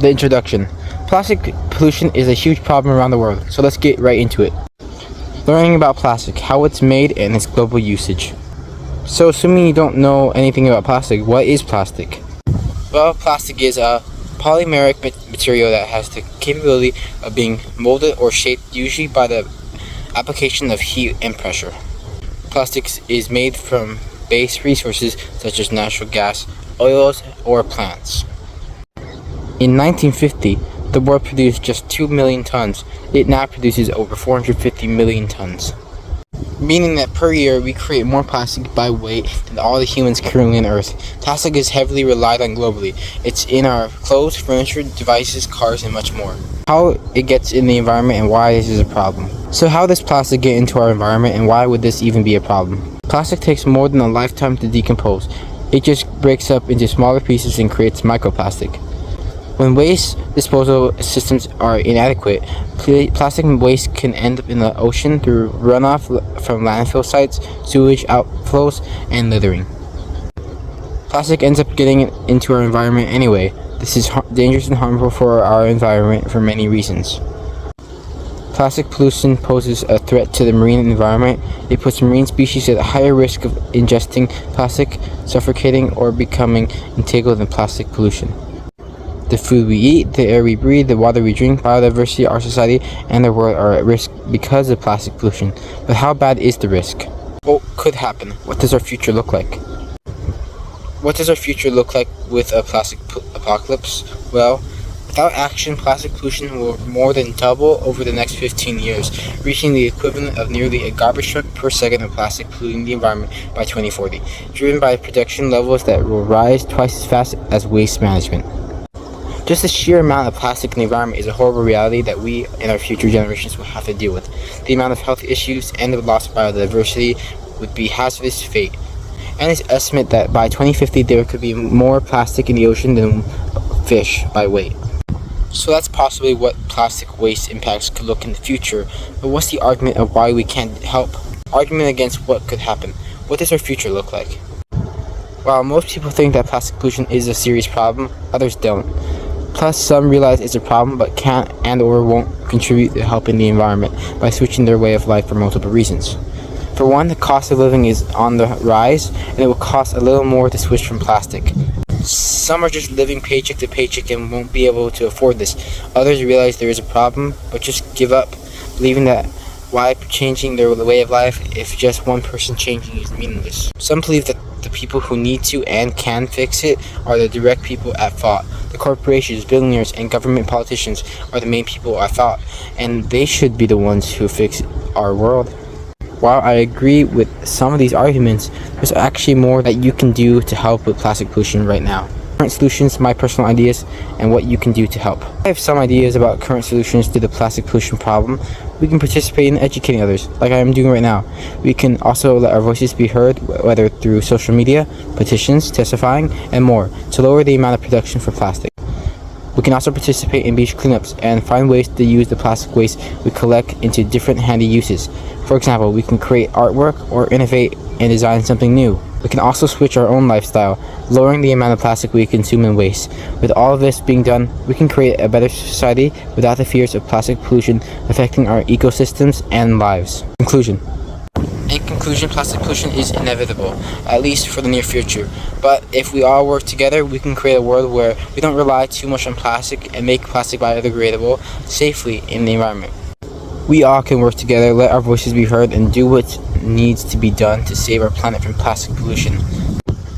The introduction. Plastic pollution is a huge problem around the world, so let's get right into it. Learning about plastic, how it's made, and its global usage. So assuming you don't know anything about plastic, what is plastic? Well, plastic is a polymeric material that has the capability of being molded or shaped, usually by the application of heat and pressure. Plastic is made from base resources such as natural gas, oils, or plants. In 1950, the world produced just 2 million tons. It now produces over 450 million tons. Meaning that per year we create more plastic by weight than all the humans currently on Earth. Plastic is heavily relied on globally. It's in our clothes, furniture, devices, cars, and much more. How it gets in the environment and why this is a problem. So how does plastic get into our environment and why would this even be a problem? Plastic takes more than a lifetime to decompose. It just breaks up into smaller pieces and creates microplastic. When waste disposal systems are inadequate, plastic waste can end up in the ocean through runoff from landfill sites, sewage outflows, and littering. Plastic ends up getting into our environment anyway. This is dangerous and harmful for our environment for many reasons. Plastic pollution poses a threat to the marine environment. It puts marine species at a higher risk of ingesting plastic, suffocating, or becoming entangled in plastic pollution. The food we eat, the air we breathe, the water we drink, biodiversity, our society, and the world are at risk because of plastic pollution. But how bad is the risk? What could happen? What does our future look like? What does our future look like with a plastic apocalypse? Well, without action, plastic pollution will more than double over the next 15 years, reaching the equivalent of nearly a garbage truck per second of plastic polluting the environment by 2040, driven by production levels that will rise twice as fast as waste management. Just the sheer amount of plastic in the environment is a horrible reality that we and our future generations will have to deal with. The amount of health issues and the loss of biodiversity would be hazardous fate. And it's estimated that by 2050 there could be more plastic in the ocean than fish by weight. So that's possibly what plastic waste impacts could look in the future, but what's the argument of why we can't help? Argument against what could happen. What does our future look like? While most people think that plastic pollution is a serious problem, others don't. Plus, some realize it's a problem but can't and or won't contribute to helping the environment by switching their way of life for multiple reasons. For one, the cost of living is on the rise, and it will cost a little more to switch from plastic. Some are just living paycheck to paycheck and won't be able to afford this. Others realize there is a problem, but just give up, believing that why changing their way of life if just one person changing is meaningless. Some believe that the people who need to and can fix it are the direct people at fault. The corporations, billionaires, and government politicians are the main people at fault, and they should be the ones who fix our world. While I agree with some of these arguments, there's actually more that you can do to help with plastic pollution right now. Current solutions, my personal ideas, and what you can do to help. I have some ideas about current solutions to the plastic pollution problem. We can participate in educating others, like I am doing right now. We can also let our voices be heard, whether through social media, petitions, testifying, and more, to lower the amount of production for plastic. We can also participate in beach cleanups and find ways to use the plastic waste we collect into different handy uses. For example, we can create artwork or innovate and design something new. We can also switch our own lifestyle, lowering the amount of plastic we consume and waste. With all of this being done, we can create a better society without the fears of plastic pollution affecting our ecosystems and lives. Conclusion. In conclusion, plastic pollution is inevitable, at least for the near future. But if we all work together, we can create a world where we don't rely too much on plastic and make plastic biodegradable safely in the environment. We all can work together, let our voices be heard, and do what needs to be done to save our planet from plastic pollution.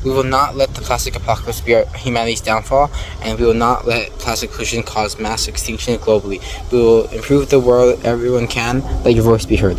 We will not let the plastic apocalypse be humanity's downfall, and we will not let plastic pollution cause mass extinction globally. We will improve the world everyone can. Let your voice be heard.